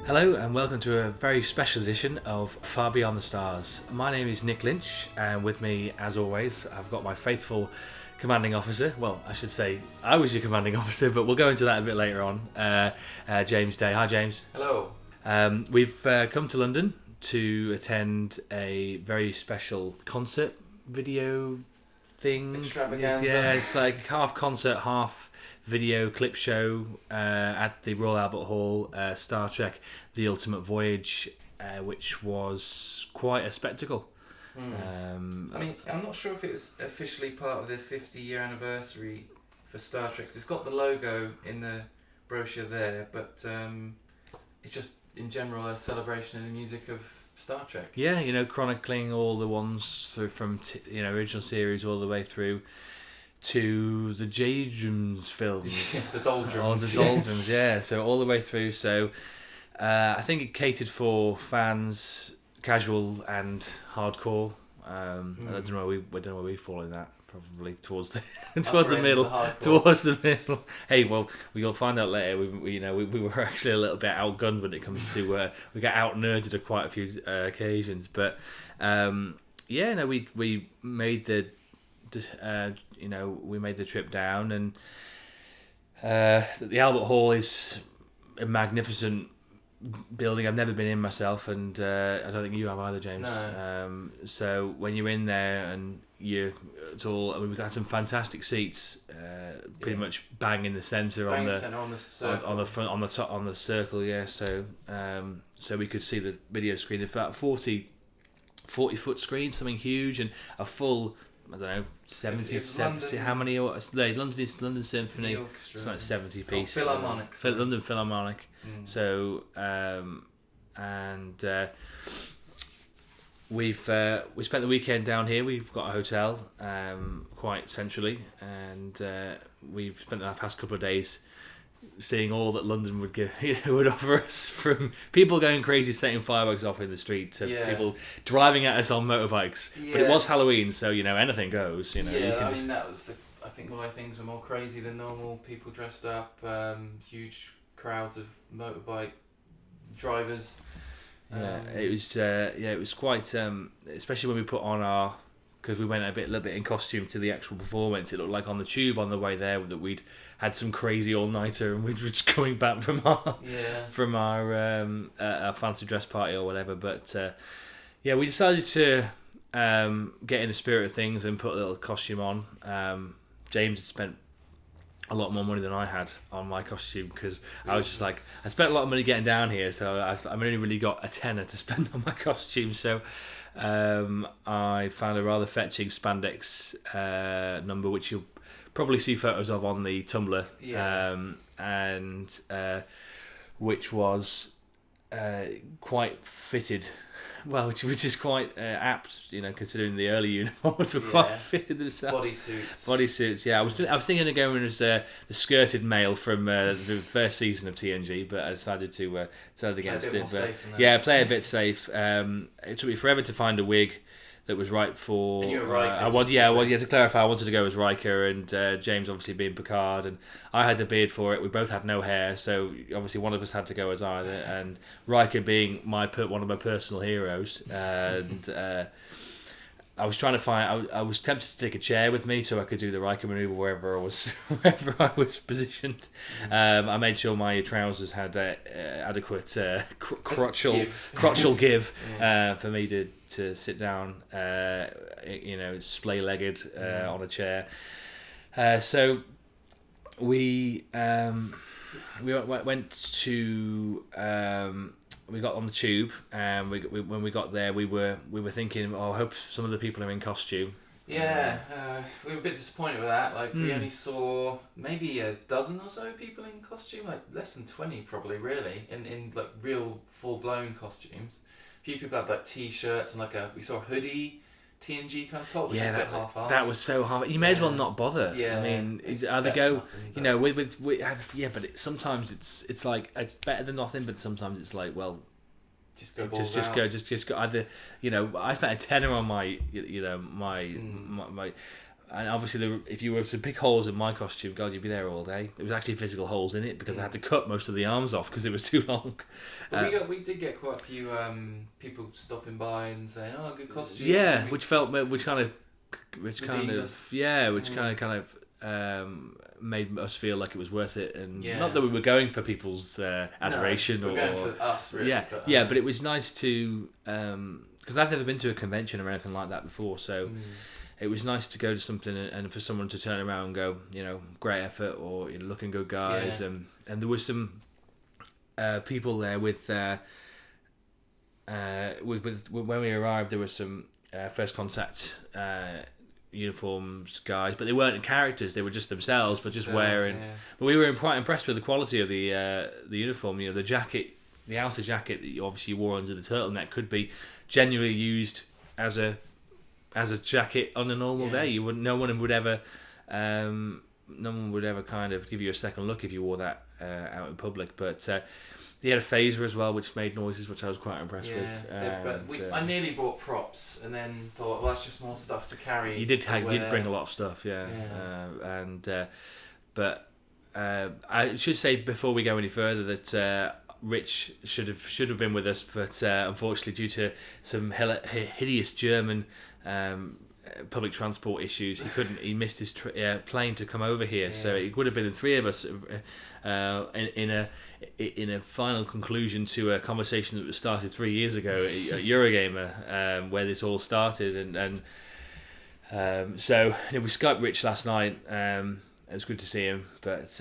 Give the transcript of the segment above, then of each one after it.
Hello and welcome to a very special edition of Far Beyond the Stars. My name is Nick Lynch, and with me, as always, I've got my faithful commanding officer. Well, I should say I was your commanding officer, but we'll go into that a bit later on. James Day. Hi, James. Hello. We've come to London to attend a very special concert video thing. Extravaganza. Yeah, it's like half concert, half video clip show at the Royal Albert Hall, Star Trek The Ultimate Voyage, which was quite a spectacle. I mean, I'm not sure if it was officially part of the 50-year anniversary for Star Trek. It's got the logo in the brochure there, but it's just, in general, a celebration of the music of Star Trek. Yeah, chronicling all the ones through from original series all the way through to the J-Drums films. The Doldrums. Oh, the Doldrums, yeah. So all the way through. So I think it catered for fans, casual and hardcore. I don't know where we fall in that. Probably towards the middle. Towards the middle. Hey, well, we'll find out later. We were actually a little bit outgunned when it comes to we got out nerded at quite a few occasions. But we made the we made the trip down, and the Albert Hall is a magnificent building. I've never been in myself, and I don't think you have either, James. No. So when you're in there and we've got some fantastic seats, pretty much bang in the centre on the circle. on the front on the circle. Yeah, so we could see the video screen. It's about 40-foot screen, something huge, and a full, I don't know, 70, how many? London Symphony. It's like 70 pieces. Philharmonic. London Philharmonic. So we spent the weekend down here. We've got a hotel quite centrally, and we've spent the past couple of days seeing all that London would give, would offer us, from people going crazy setting fireworks off in the street to people driving at us on motorbikes. Yeah. But it was Halloween, so anything goes. That was I think why things were more crazy than normal. People dressed up, huge crowds of motorbike drivers. It was quite, especially when we put on because we went a little bit in costume to the actual performance. It looked like on the tube on the way there that we'd had some crazy all-nighter, and we were just coming back from our fancy dress party or whatever. But we decided to get in the spirit of things and put a little costume on. James had spent a lot more money than I had on my costume, because I was just like, I spent a lot of money getting down here, so I've only really got a tenner to spend on my costume. So I found a rather fetching spandex number, which you'll probably see photos of on the Tumblr, and which was quite fitted. Well, which is quite apt, considering the early uniforms were quite fitted themselves. Bodysuits. Yeah, I was thinking of going as the skirted male from the first season of TNG, but I decided against it. But play a bit safe. It took me forever to find a wig that was right for. And you were Riker. To clarify, I wanted to go as Riker, and James obviously being Picard, and I had the beard for it. We both had no hair, so obviously one of us had to go as either. And Riker being one of my personal heroes, and I was trying to find. I was tempted to take a chair with me so I could do the Riker maneuver wherever I was positioned. I made sure my trousers had adequate crotchal give for me to sit down, splay-legged on a chair. So we went to. We got on the tube, and when we got there, we were thinking, I hope some of the people are in costume. Yeah, we were a bit disappointed with that. Like, we only saw maybe a dozen or so people in costume, like less than 20 probably, really, in like real full-blown costumes. A few people had like t-shirts and we saw a hoodie TNG kind of top, which is a bit half-assed. That was so half. You may as well not bother. Yeah, I mean, either go, but sometimes it's like it's better than nothing. But sometimes it's like, well, just go. Just go. Either I spent a tenner on my and obviously, if you were to pick holes in my costume, God, you'd be there all day. There was actually physical holes in it because I had to cut most of the arms off because it was too long. But we did get quite a few people stopping by and saying, "Oh, good costume." Yeah, which kind of made us feel like it was worth it, and not that we were going for people's adoration we're going for us, really. But it was nice to because I've never been to a convention or anything like that before, so it was nice to go to something and for someone to turn around and go, great effort, or looking good guys, and there was some people there with when we arrived, there was some first contact uniforms guys, but they weren't characters, they were just themselves, but just wearing. But we were quite impressed with the quality of the uniform. The jacket, the outer jacket that you obviously wore under the turtleneck could be genuinely used as a jacket on a normal day. No one would ever kind of give you a second look if you wore that out in public. But he had a phaser as well, which made noises, which I was quite impressed with. I nearly bought props and then thought, well, that's just more stuff to carry. You did bring a lot of stuff, but I should say before we go any further that Rich should have been with us, but unfortunately, due to some hideous German public transport issues, he missed his plane to come over here. So it would have been the three of us in a final conclusion to a conversation that was started 3 years ago at Eurogamer, where this all started, and so we Skyped Rich last night. It was good to see him, but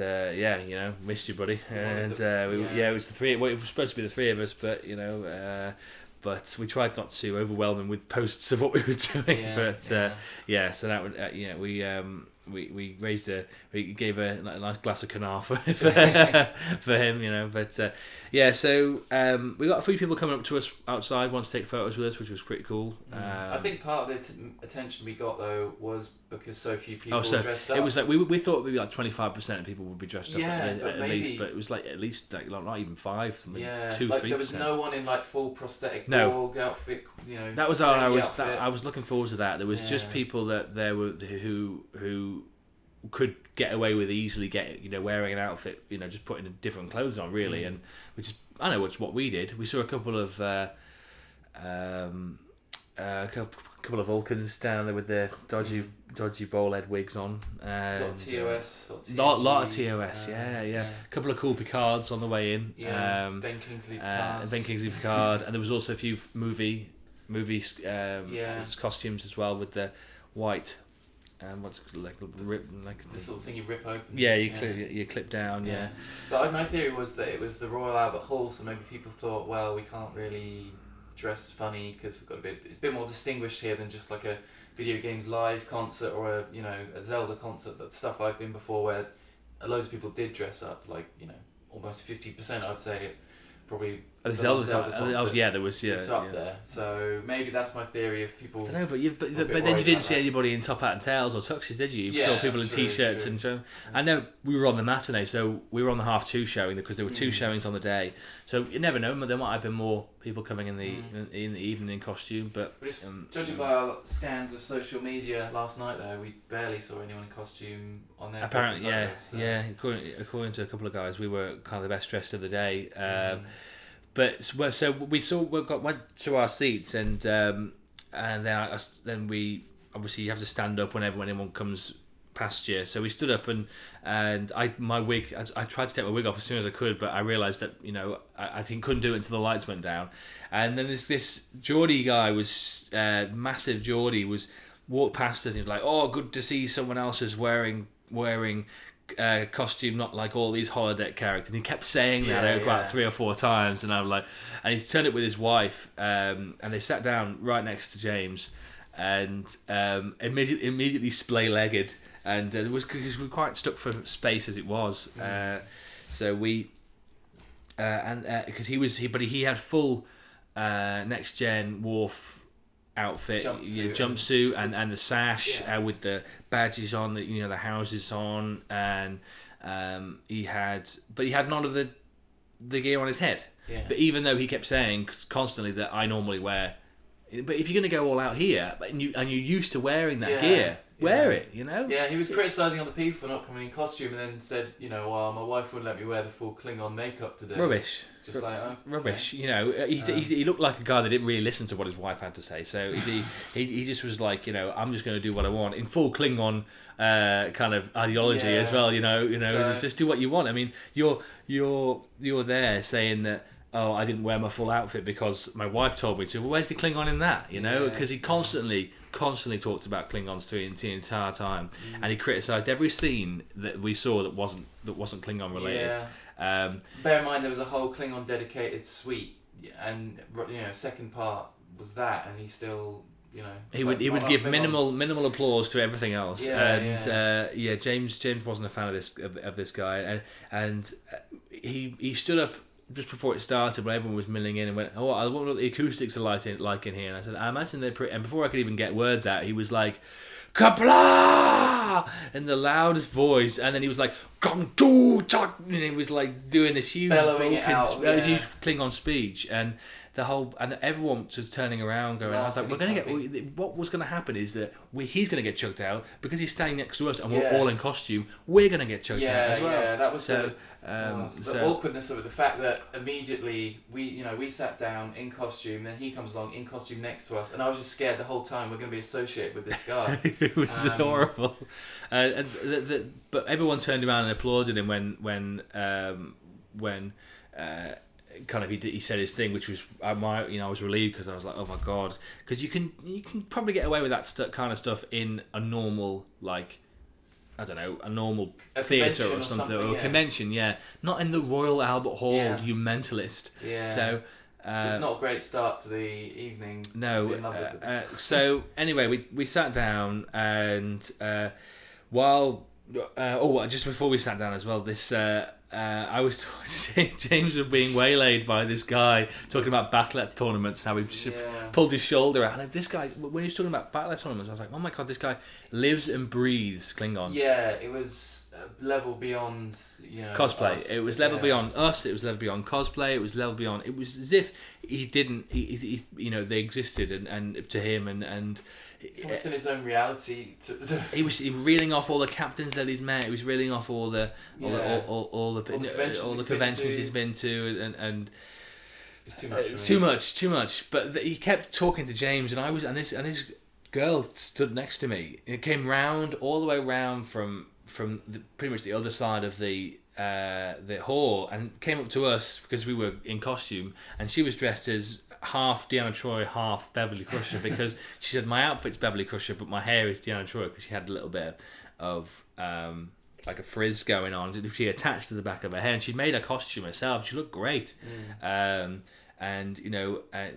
missed you, buddy. And it was the three. Well, it was supposed to be the three of us, but but we tried not to overwhelm him with posts of what we were doing. So that would we gave a nice glass of Canard for him, but so we got a few people coming up to us outside, wanted to take photos with us, which was pretty cool. I think part of the attention we got though was because so few people were dressed up. It was like we thought maybe like 25%, of people would be dressed up at maybe, least, but it was like at least like not even 5, maybe 2-3%. There was no one in like full prosthetic org outfit. That was I was looking forward to that. There was just people that there were who could get away with easily wearing an outfit, just putting different clothes on, really, and which is it's what we did. We saw a couple of Vulcans down there with their dodgy bowl head wigs on. A lot of TOS, lot of TOS, A couple of cool Picards on the way in. Ben Kingsley Picard, and there was also a few movie costumes as well with the white. What's like the rip, like the sort of thing you rip open. You clip down. But my theory was that it was the Royal Albert Hall, so maybe people thought, well, we can't really dress funny because it's a bit more distinguished here than just like a video games live concert or a Zelda concert. That stuff I've been before where loads of people did dress up, like almost 50%, I'd say. Probably Zelda concert, there was up there. So maybe that's my theory of people. I don't know, but then you didn't see anybody in top hat and tails or tuxes, did you? You saw people in t-shirts and. I know we were on the matinee, so we were on the 2:30 showing because there were 2 showings on the day. So you never know, there might have been more people coming in the evening in costume. But judging by our scans of social media last night, though, we barely saw anyone in costume on their. Apparently, according to a couple of guys, we were kind of the best dressed of the day. But so we went to our seats, and then we obviously you have to stand up whenever anyone comes past you. So we stood up, and I tried to take my wig off as soon as I could, but I realised that I think couldn't do it until the lights went down. And then this Geordie guy was massive. Geordie walked past us, and he was like, "Oh, good to see someone else is wearing." Costume, not like all these holodeck characters, and he kept saying that about 3 or 4 times, and I'm like, and he turned it with his wife, and they sat down right next to James, and immediately splay-legged, and it was because we were quite stuck for space as it was, so we because he had full next gen Worf outfit, jumpsuit and the sash with the badges on, the houses on, and he had none of the gear on his head. But even though he kept saying constantly that I normally wear, but if you're going to go all out here, and you're used to wearing that gear, wear it, you know? Yeah, he was criticising other people for not coming in costume, and then said, well, my wife wouldn't let me wear the full Klingon makeup today. Rubbish. Just rubbish. You know, he looked like a guy that didn't really listen to what his wife had to say. So he just was like, I'm just going to do what I want in full Klingon kind of ideology as well. You know, so, just do what you want. I mean, you're there saying that. Oh, I didn't wear my full outfit because my wife told me to. Well, where's the Klingon in that? You know, because he constantly talked about Klingons the entire time, and he criticised every scene that we saw that wasn't Klingon related. Yeah. Bear in mind, there was a whole Klingon dedicated suite, and second part was that, and he still. He would give minimal applause to everything else, James wasn't a fan of this guy, and he stood up just before it started when everyone was milling in and went, oh, I wonder what the acoustics are like in here. And I said, I imagine they're pretty... And before I could even get words out, he was like, Kapla! In the loudest voice. And then he was like, Gong Du Chak! And he was like doing this huge huge Klingon speech. And everyone was turning around going, I was like, what was going to happen is that he's going to get chucked out because he's standing next to us and we're all in costume. We're going to get chucked out as well. Yeah, that was the awkwardness of it. The fact that immediately we sat down in costume, then he comes along in costume next to us, and I was just scared the whole time we're going to be associated with this guy. It was horrible. But everyone turned around and applauded him when kind of he said his thing, which was I was relieved because I was like, oh my god, because you can probably get away with that kind of stuff in a normal a normal theatre or something or a convention, not in the Royal Albert Hall, you mentalist. So it's not a great start to the evening. No. So anyway, we sat down and just before we sat down as well, this. James was being waylaid by this guy talking about Battle tournaments, how he pulled his shoulder out. And this guy, when he was talking about Battle tournaments, I was like, oh my god, this guy lives and breathes Klingon. Yeah, it was level beyond cosplay. Us. It was level beyond us. It was level beyond cosplay. It was level beyond. It was as if he didn't. He they existed and to him and. It's almost in his own reality. He was reeling off all the captains that he's met. He was reeling off all the conventions he's been to, and it's too much. But he kept talking to James, and this girl stood next to me. It came round all the way round from pretty much the other side of the hall, and came up to us because we were in costume, and she was dressed as half Deanna Troi, half Beverly Crusher, because she said my outfit's Beverly Crusher but my hair is Deanna Troi, because she had a little bit of like a frizz going on. She attached to the back of her hair, and she'd made her costume herself. She looked great. And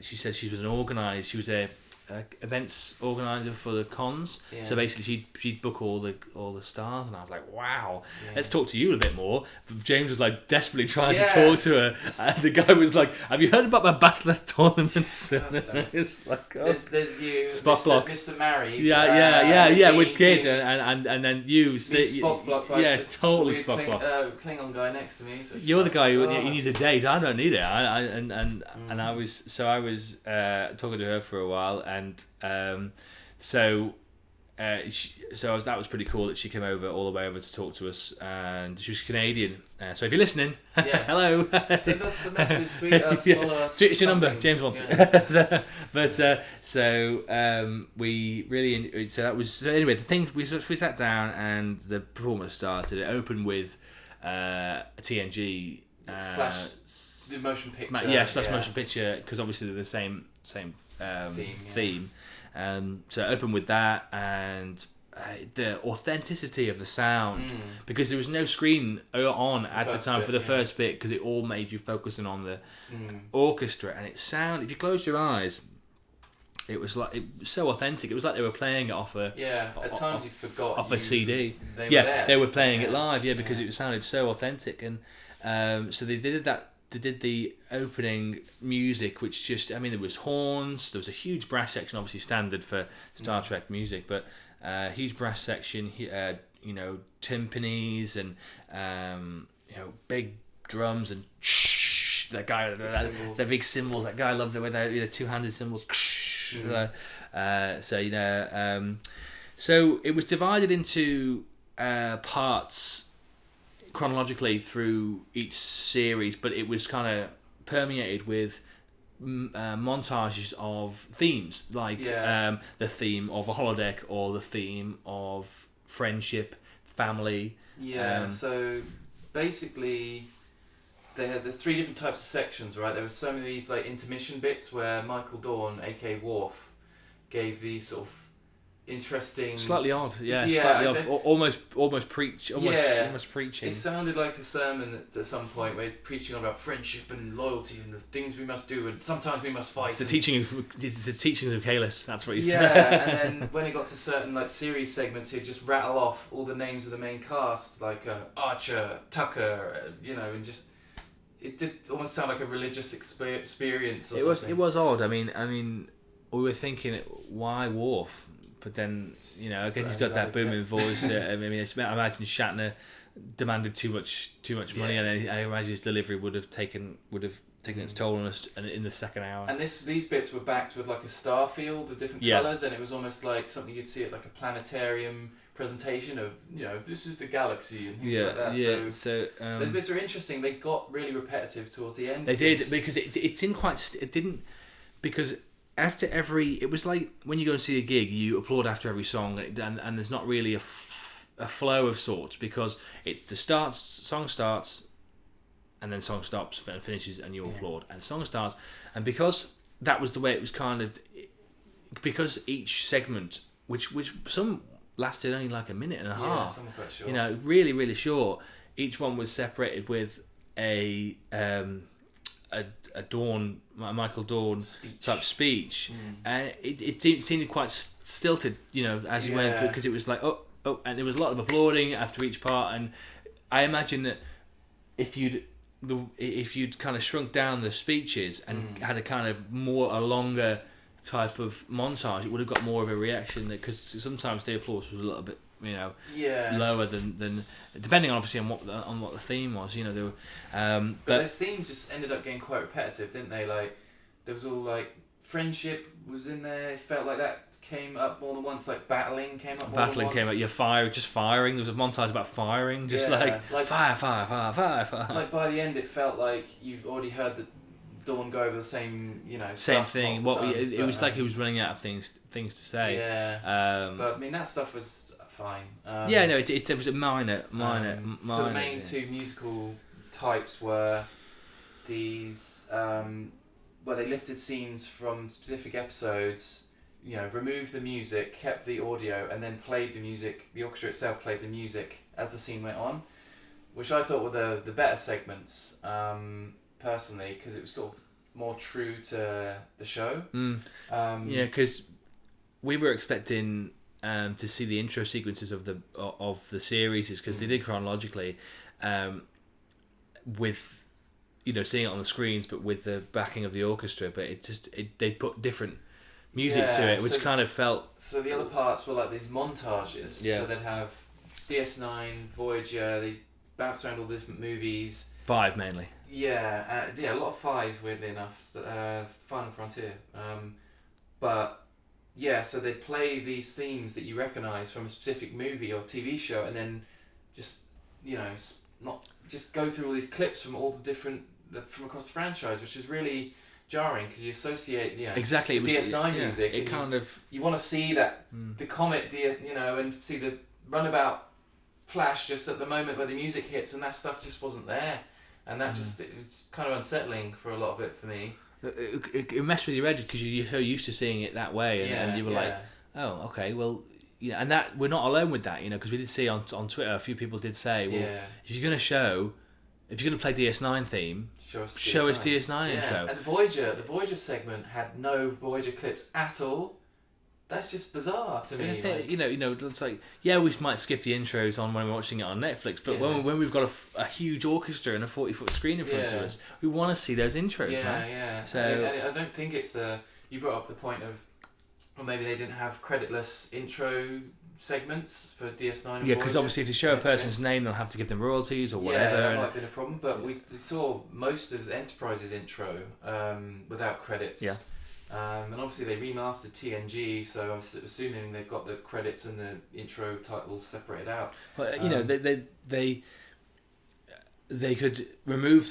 she said she was she was a events organizer for the cons, so basically she'd book all the stars, and I was like, wow, let's talk to you a bit more. James was like desperately trying to talk to her, and the guy was like, have you heard about my Battle tournaments? It's like, there's you, Spock Mr. Married, with kid, and then you Spock block, totally Spock block. Klingon guy next to me, so you're the guy who needs a date. I don't need it. I was talking to her for a while, and that was pretty cool that she came all the way over to talk to us, and she was Canadian. So if you're listening, hello. Send us a message, tweet us, follow us. It's your number. James wants it. We really so that was so anyway. The thing we sat down and the performance started. It opened with a TNG slash the motion picture. Motion picture, because obviously they're the same theme. So it opened with that, and the authenticity of the sound, because there was no screen on at the time for the first bit, because it all made you focusing on the orchestra, and it sounded, if you close your eyes, it was so authentic. It was like they were playing it off a at times you forgot off a CD. They were playing it live, because it sounded so authentic, and so they did that. They did the opening music, which just, there was horns, there was a huge brass section, obviously standard for Star Trek music, but huge brass section, timpanis and, big drums and that guy, the big cymbals, that guy, I love the way they two-handed cymbals. So it was divided into parts chronologically through each series, but it was kind of permeated with montages of themes, like the theme of a holodeck or the theme of friendship, family. Yeah, so basically they had the 3 different types of sections, right? There was so many of these like intermission bits where Michael Dorn, aka Worf, gave these sort of interesting, slightly odd, slightly odd, almost preaching. It sounded like a sermon at some point where he's preaching about friendship and loyalty and the things we must do, and sometimes we must fight. It's the teachings of Kalis. That's what he said. Yeah, and then when it got to certain like series segments, he'd just rattle off all the names of the main cast, like Archer, Tucker, and just it did almost sound like a religious experience. Or something. It was odd. I mean, we were thinking, why Worf? But then, I guess he's got that booming voice. I imagine Shatner demanded too much money, and then I imagine his delivery would have taken its toll on us in the second hour. And these bits were backed with like a star field of different colours, and it was almost like something you'd see at like a planetarium presentation of, this is the galaxy and things like that. Yeah. So those bits were interesting. They got really repetitive towards the end. They did, because it didn't, because after it was like when you go and see a gig, you applaud after every song, and there's not really a flow of sorts, because it's song starts, and then song stops and finishes, and you applaud, and song starts, and because that was the way it was because each segment, which some lasted only like a minute and a half, some were quite short. Really, really short. Each one was separated with a Michael Dorn type speech, and it seemed quite stilted, as he went through, because it was like oh, and there was a lot of applauding after each part, and I imagine that if you'd kind of shrunk down the speeches and had a longer type of montage, it would have got more of a reaction, because sometimes the applause was a little bit lower than depending obviously on what the theme was, there were but those themes just ended up getting quite repetitive, didn't they? Like there was all like friendship was in there. It felt like that came up more than once. Like battling came up more than once. Firing. There was a montage about firing, just like fire. Like by the end it felt like you've already heard the Dawn go over the same same thing. It was like he was running out of things to say. But I mean that stuff was fine. It was a minor. So the main two musical types were these where they lifted scenes from specific episodes, removed the music, kept the audio, and then played the music. The orchestra itself played the music as the scene went on, which I thought were the better segments, personally, because it was sort of more true to the show. Because we were expecting to see the intro sequences of the series, because they did chronologically, with seeing it on the screens, but with the backing of the orchestra. But they put different music to it, which kind of felt. So the other parts were like these montages. Yeah. So they'd have DS9, Voyager. They bounced around all the different movies. 5 mainly. Yeah, a lot of 5, weirdly enough. Final Frontier. So they'd play these themes that you recognise from a specific movie or TV show, and then just not just go through all these clips from all the different from across the franchise, which is really jarring, because you associate exactly the DS9 music. It kind of you want to see that the comet, and see the runabout flash just at the moment where the music hits, and that stuff just wasn't there, and that it was kind of unsettling for a lot of it for me. It messed with your head, because you're so used to seeing it that way, and you were like, oh, okay, well, and that we're not alone with that, because we did see on Twitter, a few people did say, well, if you're going to play DS9 theme, show us DS9 intro. And the Voyager segment had no Voyager clips at all. That's just bizarre to me. It's like, we might skip the intros on when we're watching it on Netflix, but when we've got a huge orchestra and a 40-foot screen in front of us, we want to see those intros, man. Yeah. So and I don't think it's you brought up the point of, well, maybe they didn't have creditless intro segments for DS9. Yeah, because obviously if they show a person's name, they'll have to give them royalties or whatever. Yeah, that might have been a problem. But we saw most of the Enterprise's intro without credits. Yeah. And obviously they remastered TNG, so I'm assuming they've got the credits and the intro titles separated out. Well, they could remove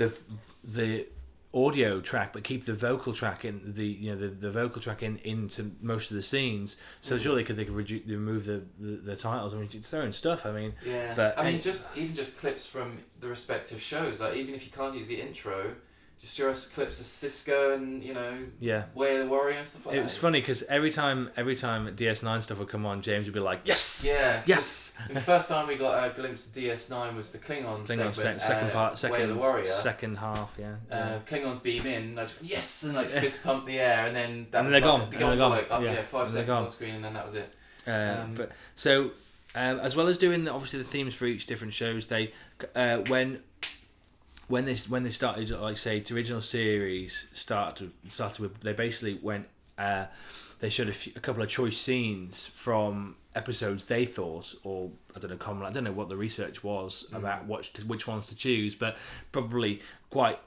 the audio track but keep the vocal track in the vocal track into most of the scenes, so surely they could remove the titles. I mean, it's their own stuff. I mean, yeah, but I mean, just clips from the respective shows, like even if you can't use the intro, just show us clips of Cisco and Way of the Warrior and stuff like that. It's funny because every time DS9 stuff would come on, James would be like, yes, yeah, yes. The first time we got a glimpse of DS9 was the Klingon segment, Way of the Warrior, second half, Klingons beam in, and I just, yes, and like fist pump the air, and then that and was they're like, gone. Like, 5 seconds on screen, and then that was it. But so as well as doing obviously the themes for each different shows, they when they started, like say, the original series started with, they basically went, they showed a couple of choice scenes from episodes they thought, or I don't know what the research was about which ones to choose, but probably quite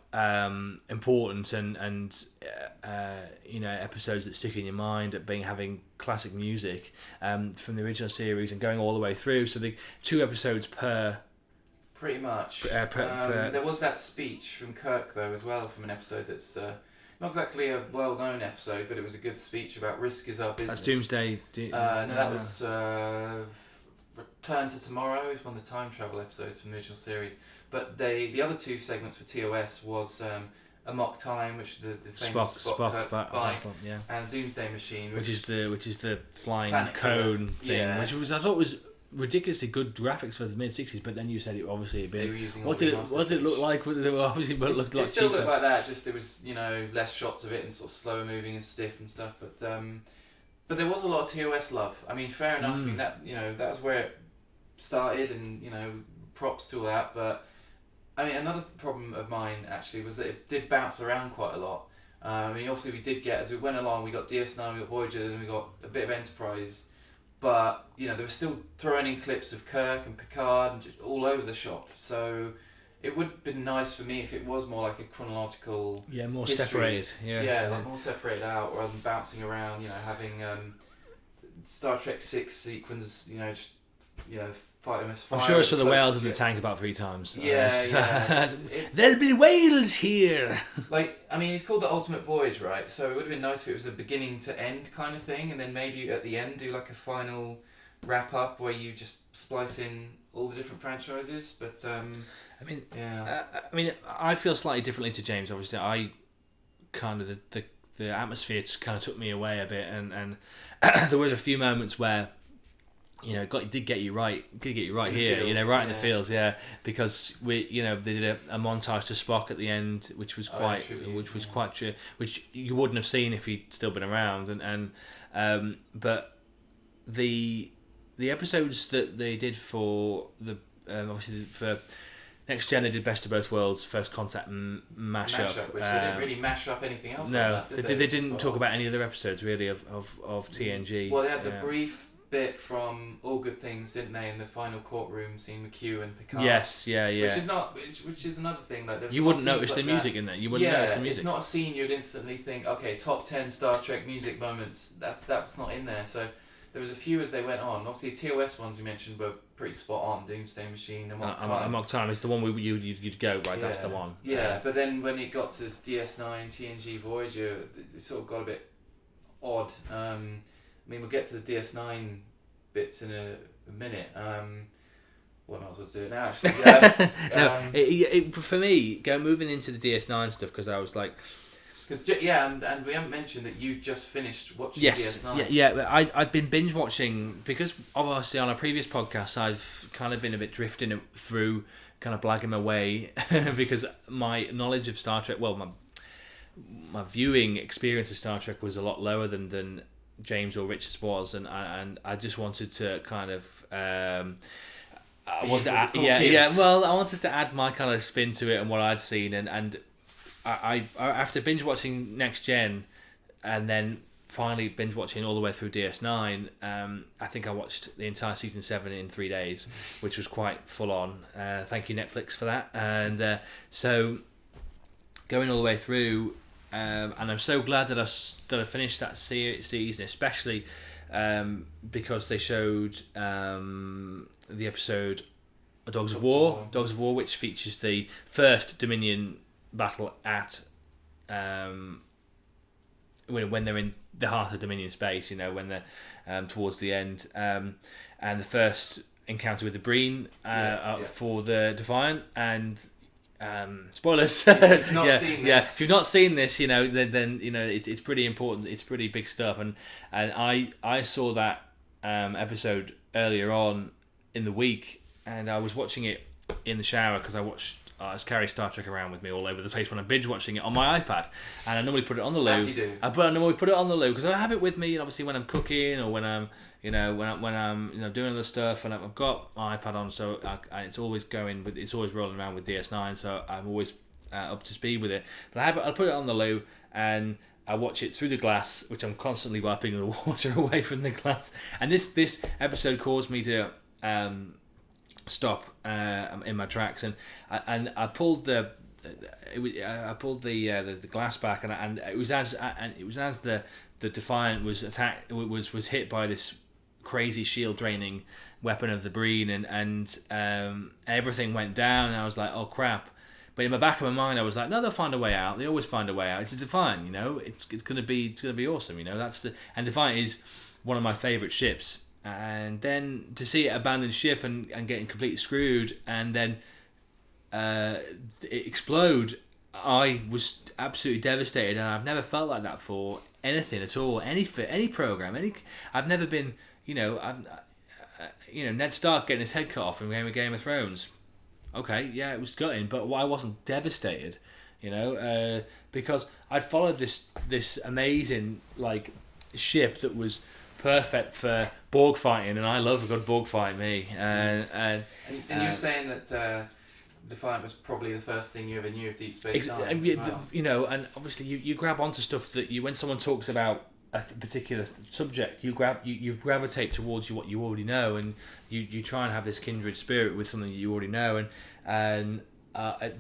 important and episodes that stick in your mind at having classic music from the original series and going all the way through. So the 2 episodes per. Pretty much. There was that speech from Kirk, though, as well, from an episode that's not exactly a well-known episode, but it was a good speech about risk is our business. That's Doomsday. That was Return to Tomorrow. It's one of the time travel episodes from the original series. But the other 2 segments for TOS was A Mock Time, which is the famous Spock bike, and Doomsday Machine, which is the flying cone thing, which I thought was ridiculously good graphics for the mid-60s, but then you said it obviously had been. They were using what did it look like? They were obviously looked like. It still looked like that. Just there was less shots of it and sort of slower moving and stiff and stuff. But there was a lot of TOS love. I mean, fair enough. I mean that that was where it started, and props to all that. But I mean, another problem of mine actually was that it did bounce around quite a lot. I mean, obviously we did get, as we went along, we got DS9, we got Voyager, then we got a bit of Enterprise. But they were still throwing in clips of Kirk and Picard and just all over the shop. So it would have been nice for me if it was more like a chronological more history. Separated. Like more separated out, rather than bouncing around. having Star Trek 6 sequence. Fighting. I'm sure I saw the whales in the tank about 3 times. There'll be whales here. Like, I mean, it's called the Ultimate Voyage, right? So it would have been nice if it was a beginning to end kind of thing, and then maybe at the end do like a final wrap up where you just splice in all the different franchises. But I feel slightly differently to James. Obviously, I kind of the atmosphere kind of took me away a bit, and there were a few moments where. It did get you right. Did get you right here. Fields, right in the fields, because we, they did a montage to Spock at the end, which was quite true, which you wouldn't have seen if he'd still been around. But the episodes that they did for the obviously for Next Gen, they did Best of Both Worlds, First Contact mashup, which they didn't really mash up anything else. No, on that, they didn't talk about any other episodes really of TNG. Well, they had the brief bit from All Good Things, didn't they, in the final courtroom scene with Q and Picard? Yes, yeah. Which is another thing. Like, you wouldn't notice the music in there. You wouldn't notice the music. It's not a scene you'd instantly think, okay, top 10 Star Trek music moments. That's not in there. So there was a few as they went on. Obviously, the TOS ones we mentioned were pretty spot on. Doomsday Machine, and Mock Time is the one you'd go right. That's the one. Yeah, but then when it got to DS9, TNG, Voyager, it sort of got a bit odd. I mean, we'll get to the DS9 bits in a minute. What else was doing now, actually? For me, moving into the DS9 stuff, because I was like... and we haven't mentioned that you just finished watching DS9. Yeah, I'd been binge watching, because obviously on a previous podcast I've kind of been a bit drifting through, kind of blagging my way, because my knowledge of Star Trek, well, my viewing experience of Star Trek was a lot lower than James or Richard's was, and I just wanted to kind of I wanted to add my kind of spin to it and what I'd seen, and I after binge watching Next Gen and then finally binge watching all the way through DS9, I think I watched the entire season 7 in 3 days, which was quite full on. Thank you Netflix for that. And so going all the way through, and I'm so glad that I finished that season, especially because they showed the episode Dogs of War, which features the first Dominion battle at when they're in the heart of Dominion space, when they're towards the end, and the first encounter with the Breen for the Defiant, and spoilers. If you've not seen this. If you've not seen this, then it's pretty important. It's pretty big stuff, and I saw that episode earlier on in the week, and I was watching it in the shower because I carry Star Trek around with me all over the place when I'm binge watching it on my iPad, and I normally put it on the loo. As you do. I normally put it on the loo because I have it with me, and obviously when I'm cooking or when I'm when I'm doing other stuff, and I've got my iPad on, so it's always it's always rolling around with DS9, so I'm always up to speed with it. But I'll put it on the loo, and I watch it through the glass, which I'm constantly wiping the water away from the glass. And this episode caused me to stop in my tracks, and I pulled the glass back, and it was as the Defiant was attacked, was hit by this crazy shield draining weapon of the Breen, and everything went down, and I was like, oh crap. But in the back of my mind, I was like, no, they'll find a way out. They always find a way out. It's a Defiant, it's gonna be awesome, and Defiant is one of my favourite ships. And then to see it abandon ship and getting completely screwed, and then it explode, I was absolutely devastated, and I've never felt like that for anything at all, any program, I've never been, Ned Stark getting his head cut off in Game of Thrones. Okay, yeah, it was gutting, but I wasn't devastated, because I'd followed this amazing ship that was perfect for Borg fighting, and I love a good Borg fight, me. And you're saying that Defiant was probably the first thing you ever knew of Deep Space Nine. Well. And obviously you grab onto stuff that when someone talks about a particular subject, you gravitate towards what you already know, and you try and have this kindred spirit with something you already know, and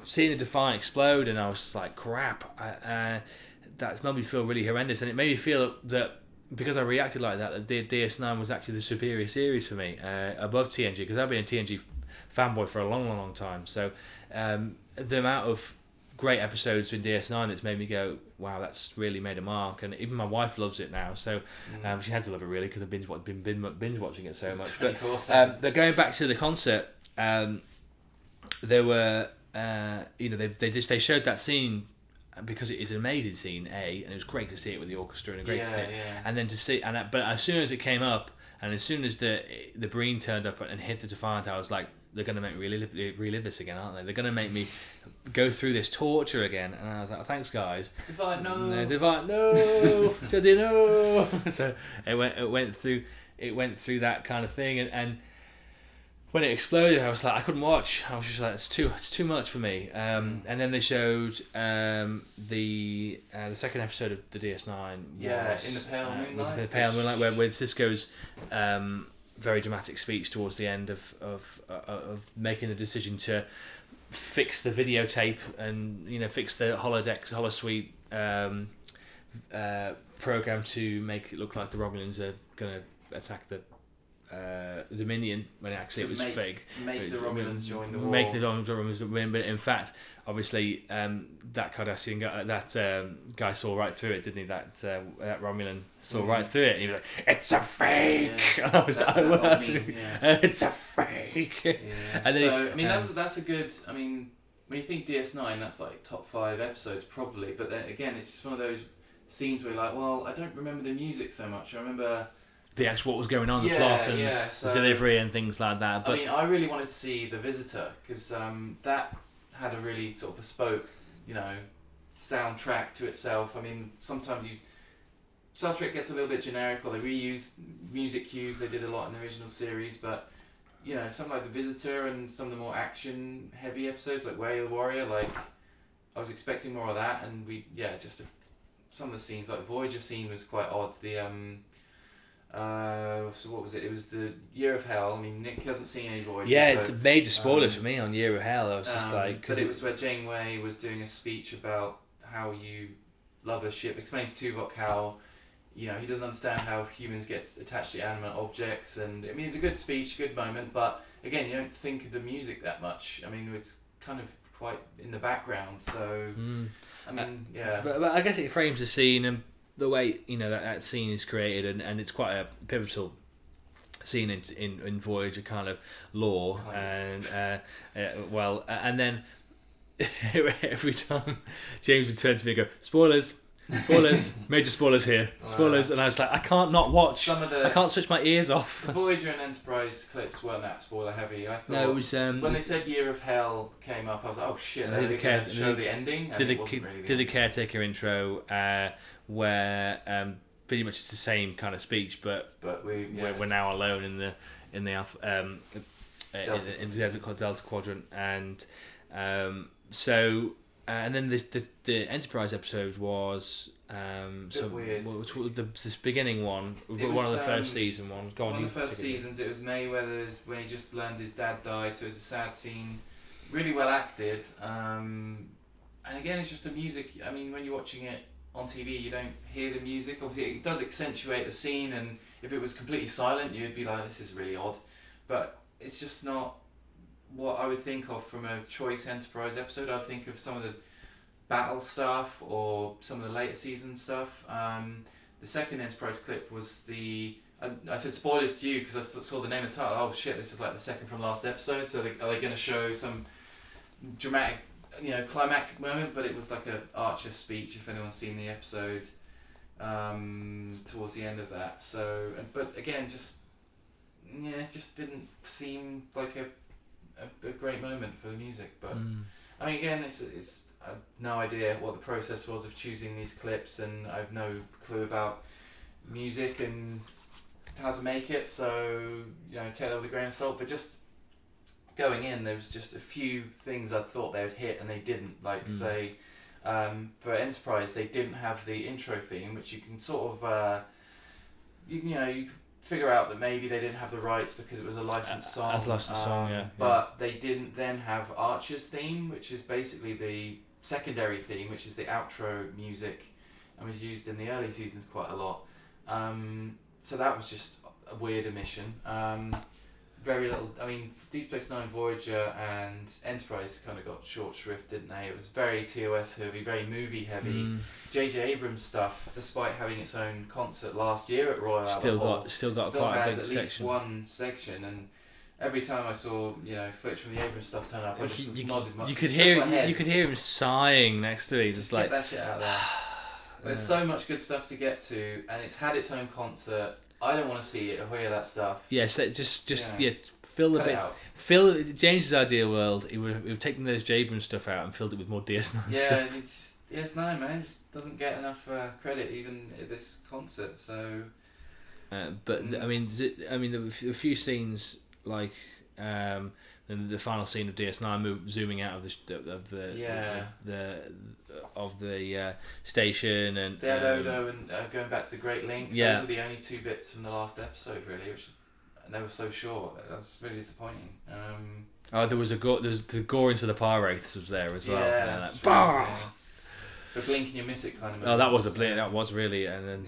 seeing the Defiant explode, and I was just like, crap, that made me feel really horrendous, and it made me feel that because I reacted like that DS9 was actually the superior series for me, above TNG, because I've been a TNG fanboy for a long, long, long time. So the amount of great episodes in DS9 that's made me go, wow, that's really made a mark. And even my wife loves it now, so she had to love it really, because I've been binge watching it so much. But going back to the concert, there were they showed that scene because it is an amazing scene, and it was great to see it with the orchestra, and great to see it. And then to see, but as soon as it came up, and as soon as the Breen turned up and hit the Defiant, I was like, they're going to make me relive this again, aren't they? They're going to make me go through this torture again. And I was like, oh, thanks guys. Defiant, no. Defiant, no. Judgy, no. So it went through that kind of thing, and when it exploded, I was like, I couldn't watch. I was just like, it's too much for me. And then they showed the second episode of the DS9. In the Pale Moonlight. The Pale Moonlight, where Sisko's very dramatic speech towards the end of making the decision to fix the videotape and fix the holosuite program to make it look like the Romulans are going to attack the Dominion, when actually it was fake. To make the Romulans join the war. Make the Romulans win, but in fact, obviously, that Cardassian guy, that guy saw right through it, didn't he? That Romulan saw right through it, and he was like, "It's a fake!" Yeah. I was like, "It's a fake!" Yeah. And then that's a good. I mean, when you think DS9, that's like top 5 episodes probably. But then again, it's just one of those scenes where you're like, well, I don't remember the music so much. I remember the actual what was going on, the plot and the delivery and things like that. But I really wanted to see The Visitor, because that had a really sort of bespoke, soundtrack to itself. I mean, sometimes Star Trek gets a little bit generic, or they reuse music cues they did a lot in the original series, but something like The Visitor and some of the more action heavy episodes like Way of the Warrior, I was expecting more of that, and some of the scenes, like the Voyager scene was quite odd. So what was it? It was the Year of Hell. I mean, Nick hasn't seen any Voyager. Yeah, it's a major spoilers for me on Year of Hell. I was just like, but it was where Janeway was doing a speech about how you love a ship, explains to Tuvok how, he doesn't understand how humans get attached to animate objects, and I mean it's a good speech, good moment, but again you don't think of the music that much. I mean it's kind of quite in the background, so I mean but I guess it frames the scene and the way that scene is created, and it's quite a pivotal scene in Voyager kind of lore, and then every time James would turn to me and go, spoilers, major spoilers here, spoilers, and I was like, I can't not watch. I can't switch my ears off. The Voyager and Enterprise clips weren't that spoiler heavy. I thought no, it was when they said Year of Hell came up, I was like, oh shit, they're going to show the ending. Did a caretaker intro where pretty much it's the same kind of speech, but we're now alone in the Delta Quadrant, and and then the Enterprise episode was weird. This beginning one, one of the first season ones. One of the first seasons. It was Mayweather's when he just learned his dad died, so it was a sad scene, really well acted. And again, it's just the music. I mean, when you're watching it on TV, you don't hear the music. Obviously, it does accentuate the scene, and if it was completely silent, you'd be like, "This is really odd." But it's just not what I would think of from a choice Enterprise episode. I think of some of the battle stuff or some of the later season stuff. The second Enterprise clip was I said spoilers to you because I saw the name of the title. Oh shit, this is like the second from last episode. So are they going to show some dramatic, climactic moment? But it was like a Archer speech, if anyone's seen the episode, towards the end of that. So, but again, it just didn't seem like a great moment for the music. But I mean, again, it's I have no idea what the process was of choosing these clips, and I have no clue about music and how to make it, so take that with a grain of salt. But just going in, there was just a few things I thought they would hit and they didn't. Like say for Enterprise, they didn't have the intro theme, which you can sort of you can figure out that maybe they didn't have the rights because it was a licensed song. As licensed song, yeah. But they didn't then have Archer's theme, which is basically the secondary theme, which is the outro music, and was used in the early seasons quite a lot. So that was just a weird omission. Very little. I mean, Deep Space Nine, Voyager, and Enterprise kind of got short shrift, didn't they? It was very TOS heavy, very movie heavy. J.J. Abrams stuff, despite having its own concert last year at Royal Albert Hall, still got quite a big at section. least one section, and every time I saw footage from the Abrams stuff turn up, I just nodded my head. You could hear him sighing next to me, just like get that shit out there. There's so much good stuff to get to, and it's had its own concert. I don't want to see it or hear that stuff. Yes, fill the bit. Fill James's ideal world. He would have taken those Abrams stuff out and filled it with more DS9 stuff. Yeah, DS9 man just doesn't get enough credit even at this concert. So, but I mean, a few scenes like the final scene of DS9 zooming out of the station, and they had Odo and going back to the Great Link. Yeah, those were the only two bits from the last episode really, and they were so short. That was really disappointing. There was the gore into the Par Wraiths was there as well. Yeah, like, yeah. The blink and you miss it kind of. Oh, that was a blink. That was really, and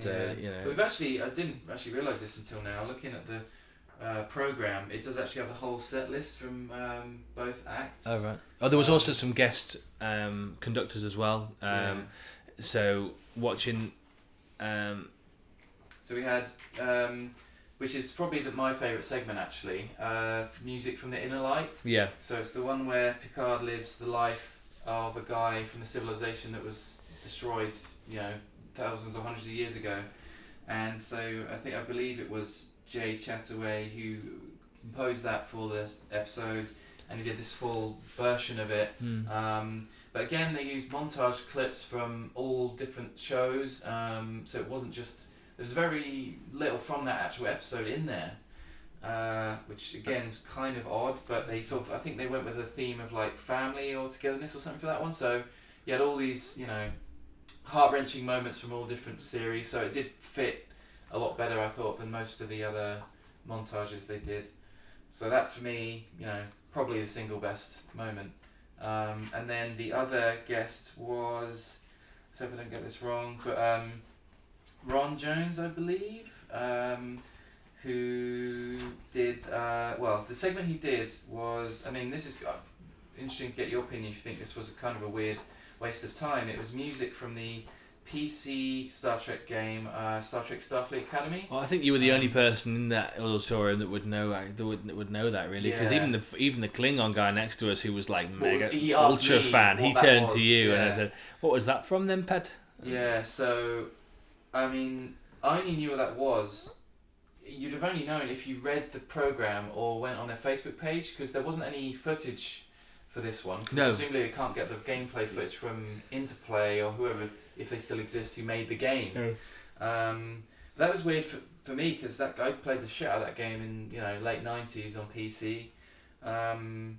We've I didn't actually realise this until now. Looking at the program, it does actually have the whole set list from both acts. Oh right. Oh, there was also some guest conductors as well. So watching. So we had, which is probably my favourite segment actually. Music from the Inner Light. Yeah. So it's the one where Picard lives the life of a guy from a civilization that was destroyed, thousands or hundreds of years ago, and so I believe it was Jay Chataway who composed that for the episode, and he did this full version of it. But again, they used montage clips from all different shows, so it wasn't just, there's very little from that actual episode in there, which again is kind of odd, but they sort of, I think they went with a theme of like family or togetherness or something for that one, so you had all these heart-wrenching moments from all different series, so it did fit a lot better, I thought, than most of the other montages they did. So that for me, probably the single best moment. And then the other guest was let's hope I don't get this wrong, but Ron Jones, I believe, who did, the segment he did was, I mean, this is interesting to get your opinion if you think this was a kind of a weird waste of time. It was music from the PC Star Trek game, Star Trek Starfleet Academy. Well, I think you were the only person in that auditorium that would know that really, because even the Klingon guy next to us, who was like mega ultra fan, he turned to you and I said, "What was that from then, Pet?" Yeah, so I mean, I only knew what that was. You'd have only known if you read the program or went on their Facebook page, because there wasn't any footage for this one. No. Presumably they can't get the gameplay footage from Interplay or whoever, if they still exist, who made the game. No. That was weird for me, because that guy played the shit out of that game in late 90s on PC. And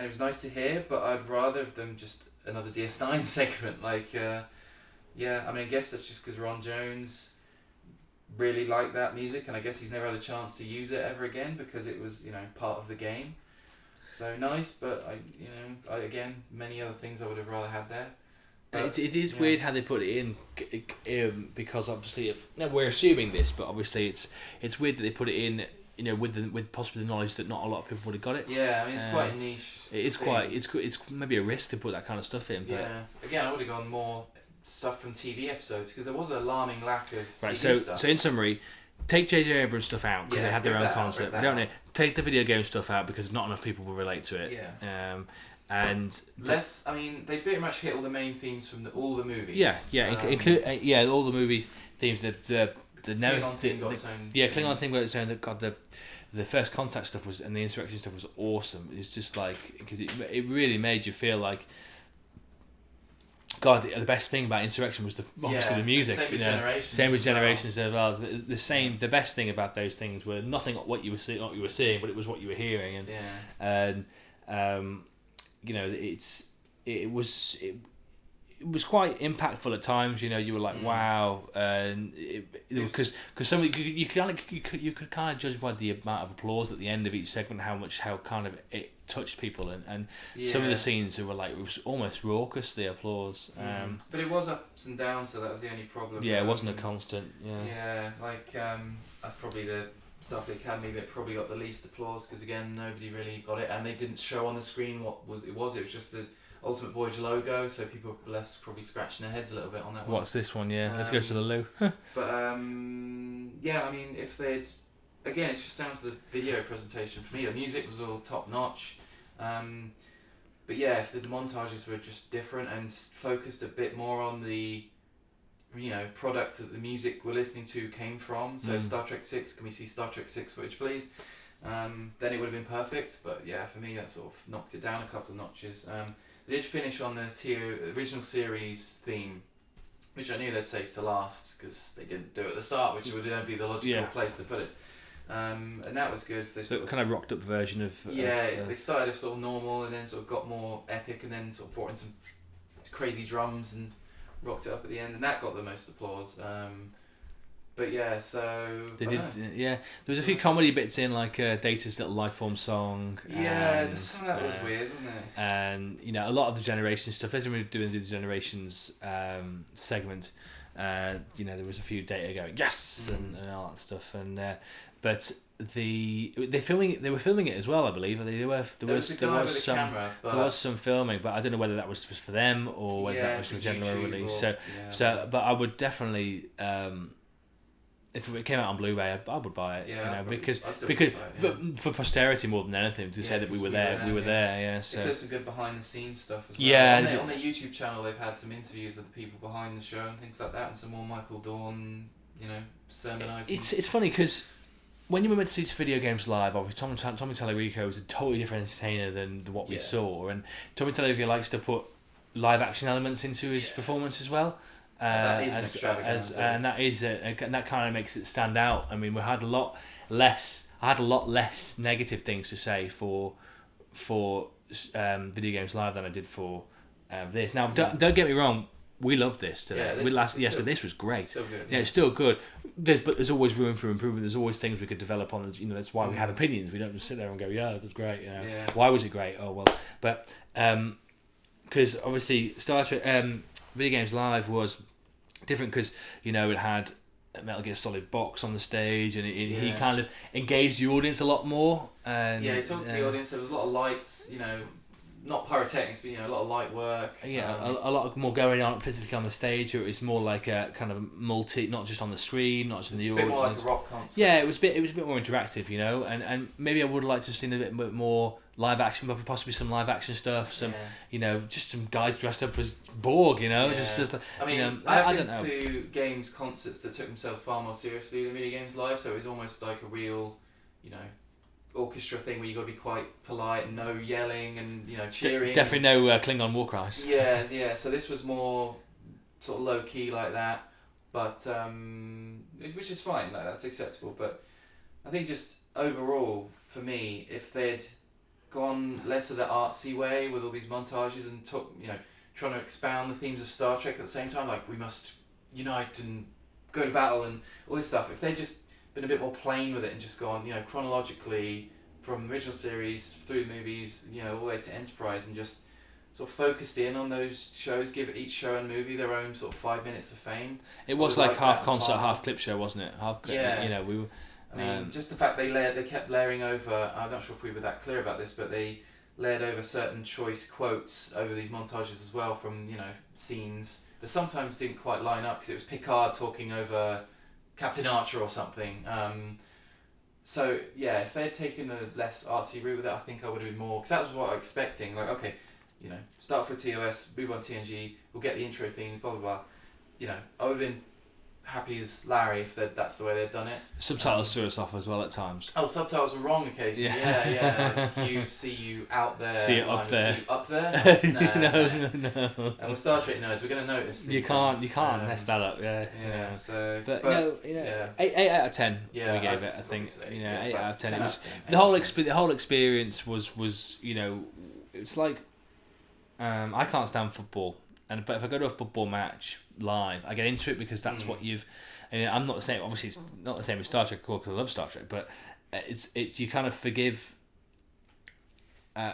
it was nice to hear, but I'd rather have them just another DS9 segment. I mean, I guess that's just because Ron Jones really liked that music, and I guess he's never had a chance to use it ever again because it was part of the game. So nice, but again, many other things I would have rather had there. But, it is weird how they put it in, because obviously we're assuming this, but obviously it's weird that they put it in, with possibly the knowledge that not a lot of people would have got it. Yeah, I mean, it's quite a niche. It is quite. It's maybe a risk to put that kind of stuff in. But yeah, again, I would have gone more stuff from TV episodes, because there was an alarming lack of TV stuff. So in summary, take J.J. Abrams stuff out because they had their own concept. We don't know. Take the video game stuff out because not enough people will relate to it. Yeah. And less. I mean, they pretty much hit all the main themes from all the movies. Yeah, all the movie themes. The Klingon thing got its own. Yeah, Klingon thing got its own. That got the First Contact stuff was, and the Insurrection stuff was awesome. It's just like, because it really made you feel like, God, the best thing about Insurrection was obviously the music. Same with Generations as well. The best thing about those things were nothing what you were seeing, but it was what you were hearing, and it was quite impactful at times. You were like, wow, and because some you could kind of judge by the amount of applause at the end of each segment how kind of it touched people, and some of the scenes were like, it was almost raucous, the applause. But it was ups and downs, so that was the only problem. Yeah, it wasn't a constant. That's probably the Starfleet Academy that probably got the least applause, because again, nobody really got it, and they didn't show on the screen what it was just the Ultimate Voyage logo, so people were left probably scratching their heads a little bit on that one. What's this one? Yeah, let's go to the loo. But I mean, if they'd, again, it's just down to the video presentation for me. The music was all top notch, but yeah, if the montages were just different and focused a bit more on the product that the music we're listening to came from. So Star Trek 6, can we see Star Trek 6 footage, please? Then it would have been perfect. But yeah, for me, that sort of knocked it down a couple of notches. They did finish on the original series theme, which I knew they'd save to last because they didn't do it at the start, which would then be the logical place to put it. And that was good. So it kind of rocked up version of... they started off sort of normal and then sort of got more epic, and then sort of brought in some crazy drums and rocked it up at the end, and that got the most applause. But yeah, so they did. Yeah, there was a few comedy bits in, like Data's little Lifeform song. Yeah, some of that was weird, wasn't it? And a lot of the Generations stuff. As we were doing the Generations segment, there was a few Data going yes and all that stuff, and but they were filming it as well, I believe. There was some filming, but I don't know whether that was for them or whether that was for general release. But I would definitely. If it came out on Blu-ray, I would buy it. Because for posterity more than anything, to say that we were there. Yeah. So there's some good behind the scenes stuff as well. Yeah. On their YouTube channel, they've had some interviews with the people behind the show and things like that, and some more Michael Dorn, sermonising. It's funny because when you went to see video games live, obviously Tommy Tallarico was a totally different entertainer than what we saw, and Tommy Tallarico likes to put live action elements into his performance as well. That is an extravaganza. And that kind of makes it stand out. I mean, I had a lot less negative things to say for video games live than I did for this. Now, don't get me wrong, we loved this today. This was great. Still good, it's still good. But there's always room for improvement. There's always things we could develop on. That's why we have opinions. We don't just sit there and go, yeah, that's great. Why was it great? Oh well, but because obviously Star Trek. Video Games Live was different because, you know, it had a Metal Gear Solid box on the stage, and he kind of engaged the audience a lot more. And he talked to the audience. There was a lot of lights, you know, not pyrotechnics, but, you know, a lot of light work. Yeah, a lot more going on physically on the stage. It was more like a kind of not just on the screen, not just in the audience. A bit more like a rock concert. Yeah, it was a bit more interactive, you know, and maybe I would like to have seen a bit more live action, but possibly some live action stuff. Some, you know, just some guys dressed up as Borg, you know, just. I mean, you know, I've don't been know. to games concerts that took themselves far more seriously than Video Games Live, so it was almost like a real, you know, orchestra thing where you got to be quite polite and no yelling and, you know, cheering. Definitely no Klingon war cries. Yeah. So this was more sort of low key like that, but which is fine. Like, that's acceptable. But I think just overall for me, if they'd gone less of the artsy way with all these montages and trying to expound the themes of Star Trek at the same time, like we must unite and go to battle and all this stuff. If they'd just been a bit more plain with it and just gone, you know, chronologically from original series through movies, you know, all the way to Enterprise, and just sort of focused in on those shows, give each show and movie their own sort of 5 minutes of fame. It was like half concert, half clip show, wasn't it? You know, we were. I mean, just the fact they kept layering over. I'm not sure if we were that clear about this, but they layered over certain choice quotes over these montages as well from, you know, scenes that sometimes didn't quite line up because it was Picard talking over Captain Archer or something. So yeah, if they had taken a less artsy route with it, I think I would have been more, because that was what I was expecting. Like, okay, you know, start for TOS, move on TNG, we'll get the intro theme, blah blah blah. You know, I would have been happy as Larry if that's the way they'd done it. Subtitles threw us off as well at times. Oh, subtitles were wrong occasionally. Yeah. Q, see you out there. See it up there. See you up there. No. And with Star Trek knows we're going to notice. You can't mess that up. Yeah. Yeah. So, but no, you know, yeah. 8 out of 10. Yeah, we gave it. I think say, 8 out of 10. It was 10. the whole experience was you know, it's like I can't stand football, but if I go to a football match live, I get into it because that's what you've. And I'm not the same. Obviously, it's not the same with Star Trek, because I love Star Trek. But it's you kind of forgive,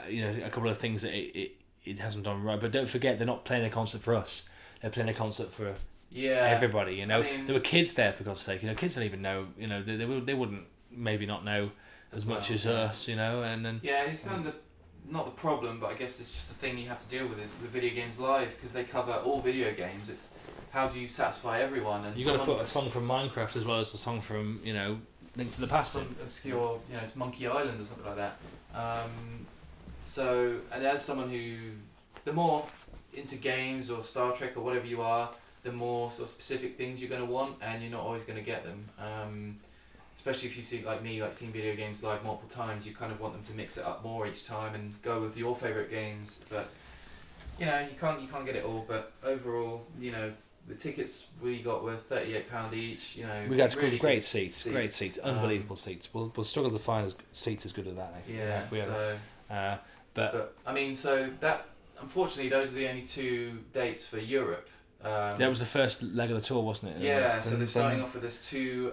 you know, a couple of things that it hasn't done right. But don't forget, they're not playing a concert for us. They're playing a concert for everybody. You know, I mean, there were kids there, for God's sake. You know, kids don't even know. You know, they wouldn't maybe not know as much as us. You know, and then it's kind of not the problem, but I guess it's just the thing you have to deal with it with Video Games Live, because they cover all video games. It's how do you satisfy everyone? And you got to put a song from Minecraft as well as a song from, you know, Link to the Past. Some obscure, you know, it's Monkey Island or something like that. So, and as someone who, the more into games or Star Trek or whatever you are, the more sort of specific things you're going to want, and you're not always going to get them. Especially if you see, like me, like seeing Video Games Live multiple times, you kind of want them to mix it up more each time and go with your favourite games. But you know, you can't get it all. But overall, you know, the tickets we got were £38 each. You know, we got really great seats, unbelievable seats. We'll struggle to find seats as good as that. Yeah. But I mean, so that unfortunately those are the only 2 dates for Europe. That was the first leg of the tour, wasn't it? Yeah. So they're starting off with this 2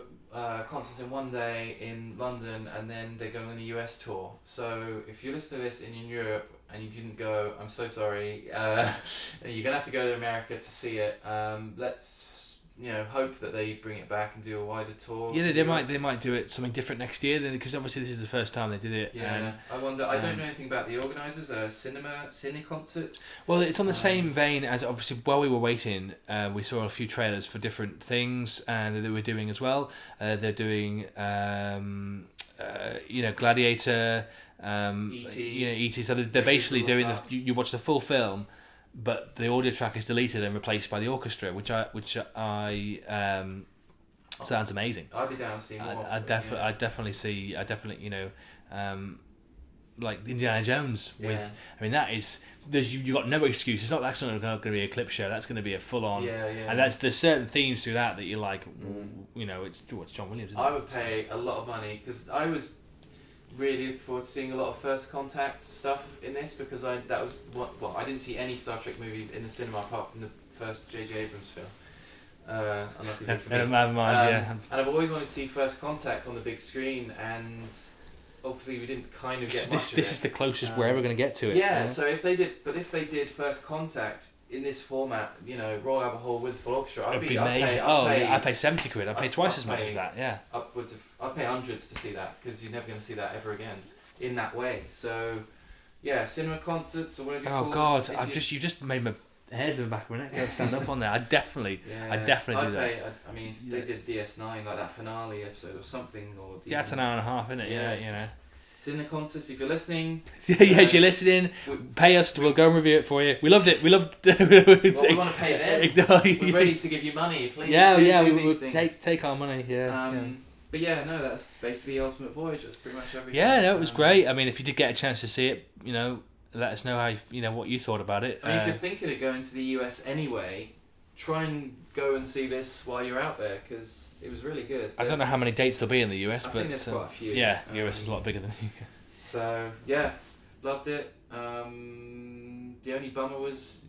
concerts in one day in London, and then they're going on a US tour. So if you listen to this in Europe and you didn't go, I'm so sorry. You're gonna have to go to America to see it. Let's hope that they bring it back and do a wider tour. Yeah, they might do it something different next year, then, because obviously this is the first time they did it. Yeah, I wonder. I don't know anything about the organisers. Cine concerts. Well, it's on the same vein as, obviously, while we were waiting, we saw a few trailers for different things that they were doing as well. They're doing, Gladiator. E.T. E.T. So they're basically doing you watch the full film, but the audio track is deleted and replaced by the orchestra, which I sounds amazing. I'd be down to see more. I definitely like Indiana Jones with. Yeah. I mean, that is. You got no excuse. It's not that's not going to be a clip show. That's going to be a full on. Yeah. And there's certain themes to that you're like, you know, it's John Williams. Isn't I would pay a lot of money, because I was really looking forward to seeing a lot of First Contact stuff in this, because I didn't see any Star Trek movies in the cinema apart from the first J.J. Abrams film. Unluckily for me. And And I've always wanted to see First Contact on the big screen, and obviously we didn't kind of get much of it. This is the closest we're ever going to get to it. Yeah, so if they did First Contact in this format, you know, Royal Albert Hall with full orchestra, It'd be amazing. I'd pay 70 quid. I'd pay twice as much as that. Yeah. Upwards of, I'd pay hundreds to see that, because you're never going to see that ever again in that way. So, yeah, cinema concerts or whatever you call it. Oh God, you just made my hairs in the back of my neck go stand up on there. I definitely do that. I mean, if they did DS9, like that finale episode or something, or it's an hour and a half, isn't it? Yeah, you know. Cinema concerts, if you're listening. If you're listening, pay us. We'll go and review it for you. We loved it. We loved. We want to pay them. We're ready to give you money, please. We'll take our money. But yeah, no, that's basically Ultimate Voyage. That's pretty much everything. Yeah, no, it was great. I mean, if you did get a chance to see it, you know, let us know how what you thought about it. I mean, if you're thinking of going to the US anyway, try and go and see this while you're out there, because it was really good. I don't know how many dates there'll be in the US, I think there's quite a few. Yeah, US is a lot bigger than the UK. So yeah, loved it. The only bummer was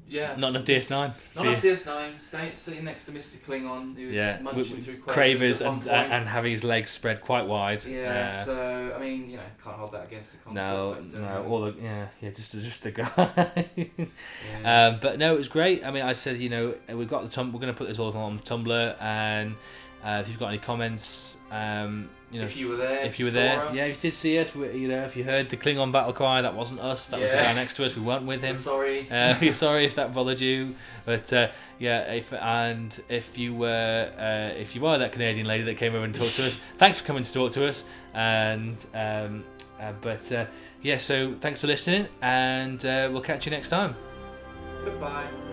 not enough DS9. Not enough DS9. Sitting next to Mr. Klingon, who was munching through Quavers and having his legs spread quite wide. So I mean, you know, can't hold that against the concept. Just the guy. But no, it was great. I mean, I said, you know, we've got the we're going to put this all on Tumblr, and if you've got any comments, if you were there, if you did see us, if you heard the Klingon battle cry, that wasn't us. That was the guy next to us. We weren't with him. Sorry. Sorry if that bothered you, but if you were that Canadian lady that came over and talked to us, thanks for coming to talk to us. And so thanks for listening, and we'll catch you next time. Goodbye.